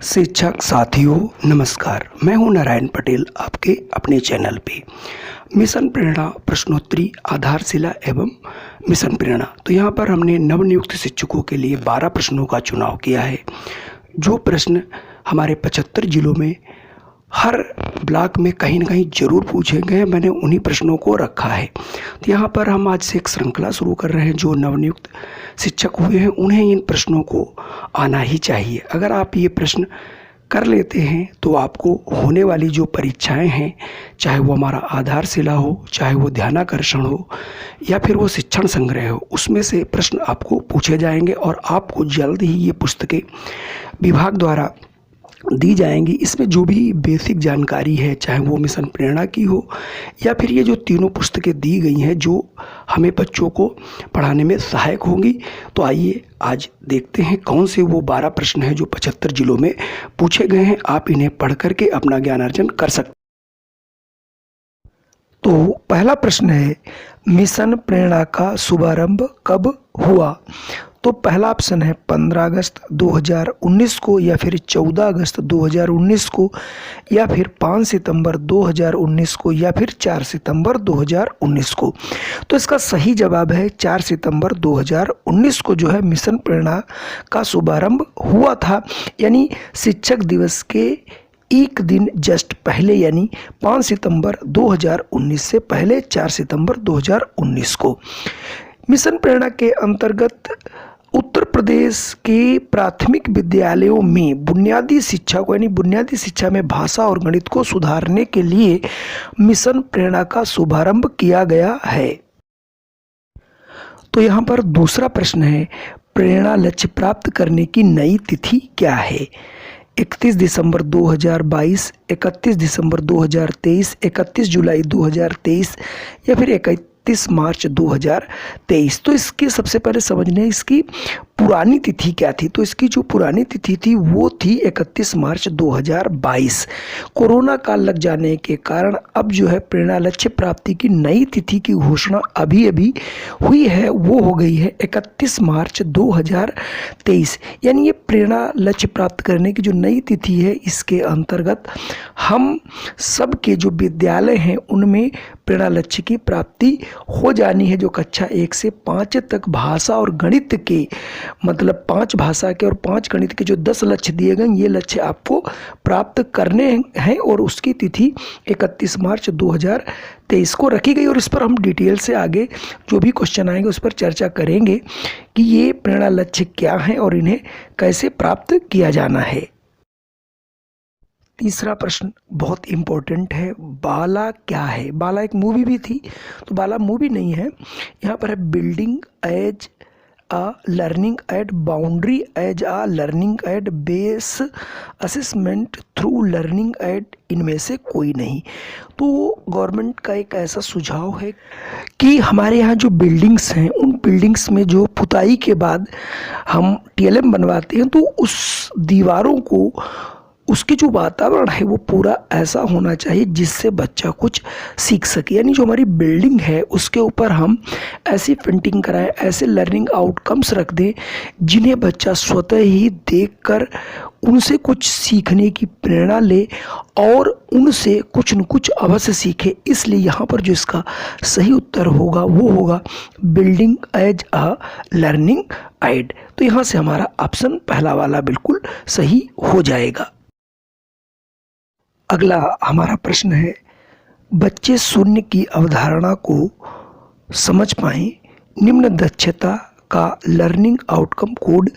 शिक्षक साथियों नमस्कार, मैं हूं नारायण पटेल आपके अपने चैनल पे। मिशन प्रेरणा प्रश्नोत्तरी आधारशिला एवं मिशन प्रेरणा। तो यहाँ पर हमने नवनियुक्त शिक्षकों के लिए 12 प्रश्नों का चुनाव किया है। जो प्रश्न हमारे 75 जिलों में हर ब्लॉक में कहीं ना कहीं जरूर पूछे गए, मैंने उन्हीं प्रश्नों को रखा है। तो यहाँ पर हम आज से एक श्रृंखला शुरू कर रहे हैं। जो नवनियुक्त शिक्षक हुए हैं उन्हें इन प्रश्नों को आना ही चाहिए। अगर आप ये प्रश्न कर लेते हैं तो आपको होने वाली जो परीक्षाएं हैं, चाहे वो हमारा आधारशिला हो, चाहे वो ध्यानाकर्षण हो या फिर वो शिक्षण संग्रह हो, उसमें से प्रश्न आपको पूछे जाएंगे और आपको जल्द ही ये पुस्तकें विभाग द्वारा दी जाएंगी। इसमें जो भी बेसिक जानकारी है, चाहे वो मिशन प्रेरणा की हो या फिर ये जो तीनों पुस्तकें दी गई हैं जो हमें बच्चों को पढ़ाने में सहायक होंगी। तो आइए आज देखते हैं कौन से वो 12 प्रश्न हैं जो 75 जिलों में पूछे गए हैं। आप इन्हें पढ़ करके अपना ज्ञानार्जन कर सकते। तो पहला प्रश्न है, मिशन प्रेरणा का शुभारंभ कब हुआ? तो पहला ऑप्शन है 15 अगस्त 2019 को, या फिर 14 अगस्त 2019 को, या फिर 5 सितंबर 2019 को, या फिर 4 सितंबर 2019 को। तो इसका सही जवाब है 4 सितंबर 2019 को जो है मिशन प्रेरणा का शुभारंभ हुआ था। यानी शिक्षक दिवस के एक दिन जस्ट पहले, यानी 5 सितंबर 2019 से पहले 4 सितंबर 2019 को। मिशन प्रेरणा के अंतर्गत उत्तर प्रदेश के प्राथमिक विद्यालयों में बुनियादी शिक्षा को, यानी बुनियादी शिक्षा में भाषा और गणित को सुधारने के लिए मिशन प्रेरणा का शुभारंभ किया गया है। तो यहाँ पर दूसरा प्रश्न है, प्रेरणा लक्ष्य प्राप्त करने की नई तिथि क्या है? 31 दिसंबर 2022, 31 दिसंबर 2023, 31 जुलाई 2023, या फिर 31 मार्च 2023। तो इसके सबसे पहले समझने इसकी पुरानी तिथि क्या थी। तो इसकी जो पुरानी तिथि थी वो थी 31 मार्च 2022। कोरोना काल लग जाने के कारण अब जो है प्रेरणा लक्ष्य प्राप्ति की नई तिथि की घोषणा अभी अभी हुई है, वो हो गई है 31 मार्च 2023। यानी ये प्रेरणा लक्ष्य प्राप्त करने की जो नई तिथि है, इसके अंतर्गत हम सब के जो विद्यालय हैं उनमें प्रेरणा लक्ष्य की प्राप्ति हो जानी है। जो कक्षा 1 से 5 तक भाषा और गणित के, मतलब 5 भाषा के और 5 गणित के जो 10 लक्ष्य दिए गए, ये लक्ष्य आपको प्राप्त करने हैं और उसकी तिथि 31 मार्च 2023 को रखी गई। और इस पर हम डिटेल से आगे जो भी क्वेश्चन आएंगे उस पर चर्चा करेंगे कि ये प्रेरणा लक्ष्य क्या हैं और इन्हें कैसे प्राप्त किया जाना है। तीसरा प्रश्न बहुत इम्पोर्टेंट है, बाला क्या है? बाला एक मूवी भी थी, तो बाला मूवी नहीं है। यहाँ पर है building as a learning aid boundary as a learning aid base assessment through learning aid, इनमें से कोई नहीं। तो गवर्नमेंट का एक ऐसा सुझाव है कि हमारे यहाँ जो बिल्डिंग्स हैं उन बिल्डिंग्स में जो पुताई के बाद हम टीएलएम बनवाते हैं, तो उस दीवारों को, उसकी जो वातावरण है वो पूरा ऐसा होना चाहिए जिससे बच्चा कुछ सीख सके। यानी जो हमारी बिल्डिंग है उसके ऊपर हम ऐसी पेंटिंग कराएं, ऐसे लर्निंग आउटकम्स रख दें जिन्हें बच्चा स्वतः ही देखकर उनसे कुछ सीखने की प्रेरणा ले और उनसे कुछ न कुछ अवश्य सीखे। इसलिए यहाँ पर जो इसका सही उत्तर होगा वो होगा building as a learning aid. तो यहाँ से हमारा ऑप्शन पहला वाला बिल्कुल सही हो जाएगा। अगला हमारा प्रश्न है, बच्चे शून्य की अवधारणा को समझ पाएं, निम्न दक्षता का लर्निंग आउटकम कोड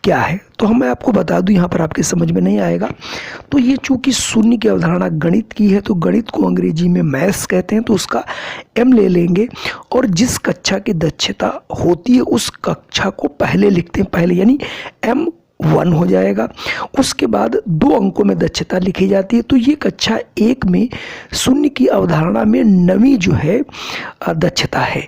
क्या है? तो मैं आपको बता दूं, यहाँ पर आपके समझ में नहीं आएगा। तो ये चूंकि शून्य की अवधारणा गणित की है, तो गणित को अंग्रेजी में मैथ्स कहते हैं, तो उसका एम ले लेंगे और जिस कक्षा की दक्षता होती है उस कक्षा को पहले लिखते हैं, पहले, यानी M1 हो जाएगा। उसके बाद 2 अंकों में दक्षता लिखी जाती है। तो ये कक्षा 1 में शून्य की अवधारणा में 9वीं जो है दक्षता है,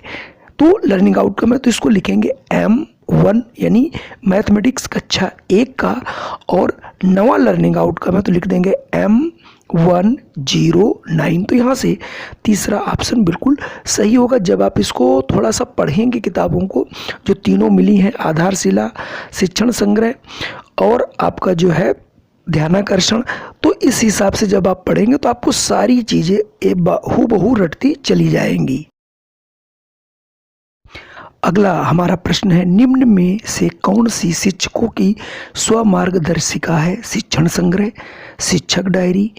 तो लर्निंग आउटकम है, तो इसको लिखेंगे M1, यानी मैथमेटिक्स कक्षा 1 का, और 9वां लर्निंग आउटकम है तो लिख देंगे M109। तो यहाँ से तीसरा ऑप्शन बिल्कुल सही होगा। जब आप इसको थोड़ा सा पढ़ेंगे किताबों को, जो तीनों मिली हैं, आधारशिला, शिक्षण संग्रह और आपका जो है ध्यानाकर्षण। तो इस हिसाब से जब आप पढ़ेंगे तो आपको सारी चीज़ें हूबहू रटती चली जाएंगी। अगला हमारा प्रश्न है, निम्न में से कौन सी शिक्षकों की स्वमार्गदर्शिका है? शिक्षण संग्रह, शिक्षक डायरी,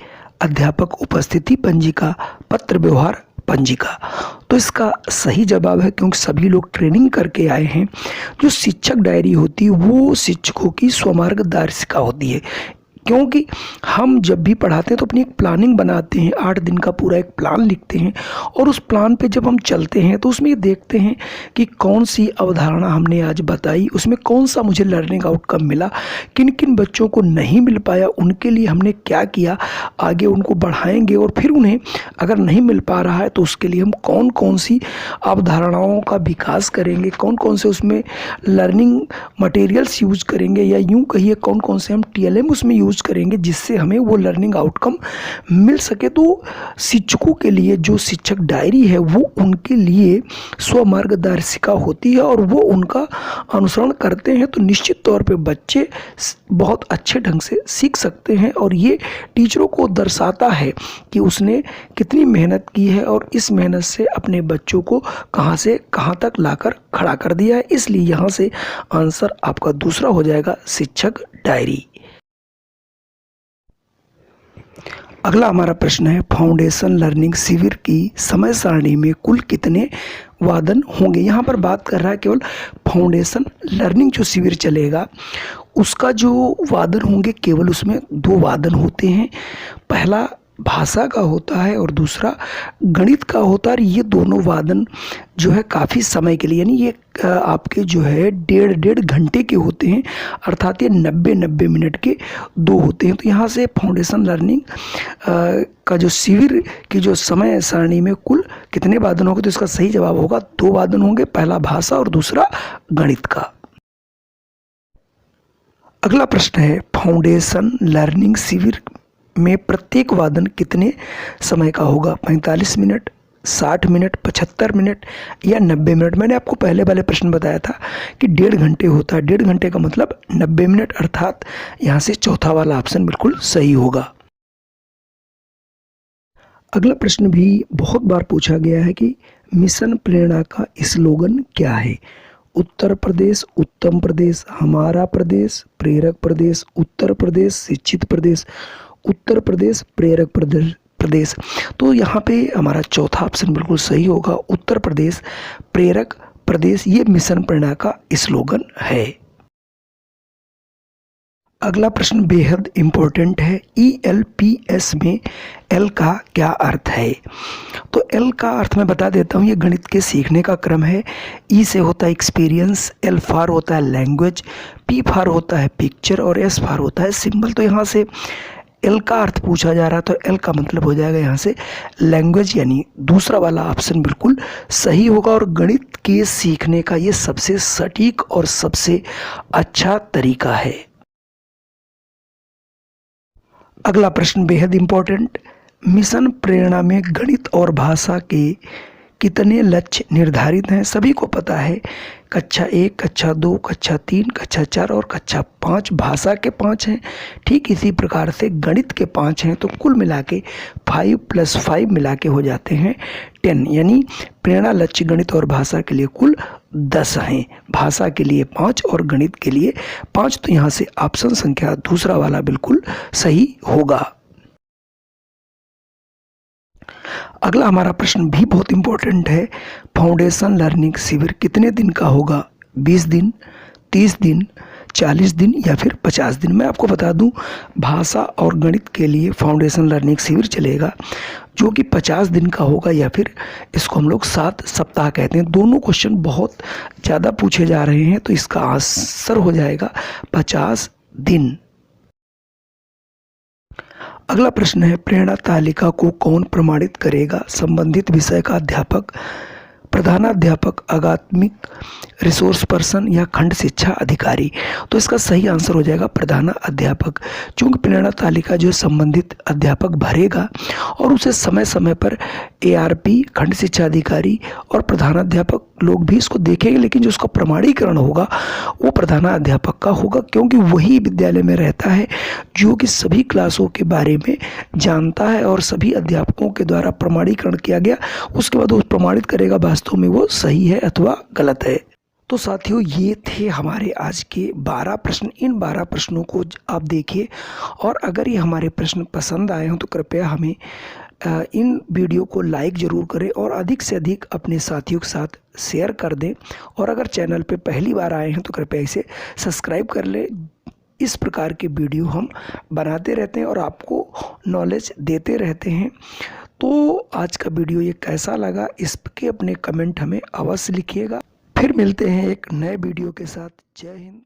अध्यापक उपस्थिति पंजिका, पत्र व्यवहार पंजिका। तो इसका सही जवाब है, क्योंकि सभी लोग ट्रेनिंग करके आए हैं, जो शिक्षक डायरी होती है वो शिक्षकों की स्वमार्गदर्शिका होती है। क्योंकि हम जब भी पढ़ाते हैं तो अपनी एक प्लानिंग बनाते हैं, 8 दिन का पूरा एक प्लान लिखते हैं, और उस प्लान पे जब हम चलते हैं तो उसमें ये देखते हैं कि कौन सी अवधारणा हमने आज बताई, उसमें कौन सा मुझे लर्निंग आउटकम मिला, किन किन बच्चों को नहीं मिल पाया, उनके लिए हमने क्या किया, आगे उनको बढ़ाएंगे, और फिर उन्हें अगर नहीं मिल पा रहा है तो उसके लिए हम कौन कौन सी अवधारणाओं का विकास करेंगे, कौन कौन से उसमें लर्निंग मटेरियल्स यूज करेंगे, या यूँ कहिए कौन कौन से हम TLM उसमें यूज करेंगे जिससे हमें वो लर्निंग आउटकम मिल सके। तो शिक्षकों के लिए जो शिक्षक डायरी है वो उनके लिए स्वमार्गदर्शिका होती है, और वो उनका अनुसरण करते हैं तो निश्चित तौर पे बच्चे बहुत अच्छे ढंग से सीख सकते हैं, और ये टीचरों को दर्शाता है कि उसने कितनी मेहनत की है और इस मेहनत से अपने बच्चों को कहाँ से कहाँ तक लाकर खड़ा कर दिया है। इसलिए यहाँ से आंसर आपका दूसरा हो जाएगा, शिक्षक डायरी। अगला हमारा प्रश्न है, फाउंडेशन लर्निंग शिविर की समय सारणी में कुल कितने वादन होंगे? यहाँ पर बात कर रहा है केवल फाउंडेशन लर्निंग जो शिविर चलेगा उसका जो वादन होंगे, केवल उसमें 2 वादन होते हैं। पहला भाषा का होता है और दूसरा गणित का होता है। और ये दोनों वादन जो है काफ़ी समय के लिए, यानी ये आपके जो है 1.5 घंटे के होते हैं, अर्थात ये 90 मिनट के 2 होते हैं। तो यहाँ से फाउंडेशन लर्निंग का जो शिविर की जो समय सारणी में कुल कितने वादन होंगे, तो इसका सही जवाब होगा 2 वादन होंगे, पहला भाषा और दूसरा गणित का। अगला प्रश्न है, फाउंडेशन लर्निंग शिविर में प्रत्येक वादन कितने समय का होगा? 45 मिनट, 60 मिनट, 75 मिनट या 90 मिनट? मैंने आपको पहले वाले प्रश्न बताया था कि 1.5 घंटे होता है, 1.5 घंटे का मतलब 90 मिनट, अर्थात यहाँ से चौथा वाला ऑप्शन बिल्कुल सही होगा। अगला प्रश्न भी बहुत बार पूछा गया है कि मिशन प्रेरणा का स्लोगन क्या है? उत्तर प्रदेश, उत्तम प्रदेश, हमारा प्रदेश, प्रेरक प्रदेश, उत्तर प्रदेश, शिक्षित प्रदेश, उत्तर प्रदेश, प्रेरक प्रदेश। तो यहाँ पे हमारा चौथा ऑप्शन बिल्कुल सही होगा, उत्तर प्रदेश, प्रेरक प्रदेश। ये मिशन प्रेरणा का स्लोगन है। अगला प्रश्न बेहद इम्पोर्टेंट है, ELPS में L का क्या अर्थ है? तो L का अर्थ मैं बता देता हूँ, ये गणित के सीखने का क्रम है। E से होता है एक्सपीरियंस, L फॉर होता है लैंग्वेज, P फॉर होता है पिक्चर और S फॉर होता है सिंबल। तो यहाँ से L का अर्थ पूछा जा रहा है, तो L का मतलब हो जाएगा यहाँ से लैंग्वेज, यानी दूसरा वाला ऑप्शन बिल्कुल सही होगा। और गणित के सीखने का ये सबसे सटीक और सबसे अच्छा तरीका है। अगला प्रश्न बेहद इम्पोर्टेंट, मिशन प्रेरणा में गणित और भाषा के कितने लक्ष्य निर्धारित हैं? सभी को पता है, कक्षा 1, कक्षा 2, कक्षा 3, कक्षा 4 और कक्षा 5 भाषा के 5 हैं। ठीक इसी प्रकार से गणित के 5 हैं, तो कुल मिला के 5 + 5 मिला के हो जाते हैं 10, यानी प्रेरणा लक्ष्य गणित और भाषा के लिए कुल 10 हैं। भाषा के लिए 5 और गणित के लिए 5। तो यहाँ से ऑप्शन संख्या दूसरा वाला बिल्कुल सही होगा। अगला हमारा प्रश्न भी बहुत इंपॉर्टेंट है, फाउंडेशन लर्निंग शिविर कितने दिन का होगा? 20 दिन, 30 दिन, 40 दिन या फिर 50 दिन? मैं आपको बता दूं, भाषा और गणित के लिए फाउंडेशन लर्निंग शिविर चलेगा जो कि 50 दिन का होगा, या फिर इसको हम लोग 7 सप्ताह कहते हैं। दोनों क्वेश्चन बहुत ज़्यादा पूछे जा रहे हैं, तो इसका आंसर हो जाएगा 50 दिन। अगला प्रश्न है, प्रेरणा तालिका को कौन प्रमाणित करेगा? संबंधित विषय का अध्यापक, प्रधानाध्यापक, अकादमिक रिसोर्स पर्सन या खंड शिक्षा अधिकारी? तो इसका सही आंसर हो जाएगा प्रधानाध्यापक, क्योंकि प्रेरणा तालिका जो संबंधित अध्यापक भरेगा और उसे समय समय पर ARP, खंड शिक्षा अधिकारी और प्रधानाध्यापक लोग भी इसको देखेंगे, लेकिन जो उसका प्रमाणीकरण होगा वो प्रधानाध्यापक का होगा, क्योंकि वही विद्यालय में रहता है जो कि सभी क्लासों के बारे में जानता है और सभी अध्यापकों के द्वारा प्रमाणीकरण किया गया, उसके बाद वो प्रमाणित करेगा वास्तव में वो सही है अथवा गलत है। तो साथियों, ये थे हमारे आज के 12 प्रश्न। इन 12 प्रश्नों को आप देखिए, और अगर ये हमारे प्रश्न पसंद आए हों तो कृपया हमें इन वीडियो को लाइक ज़रूर करें और अधिक से अधिक अपने साथियों के साथ शेयर कर दें। और अगर चैनल पे पहली बार आए हैं तो कृपया इसे सब्सक्राइब कर लें। इस प्रकार के वीडियो हम बनाते रहते हैं और आपको नॉलेज देते रहते हैं। तो आज का वीडियो ये कैसा लगा, इसके अपने कमेंट हमें अवश्य लिखिएगा। फिर मिलते हैं एक नए वीडियो के साथ। जय हिंद।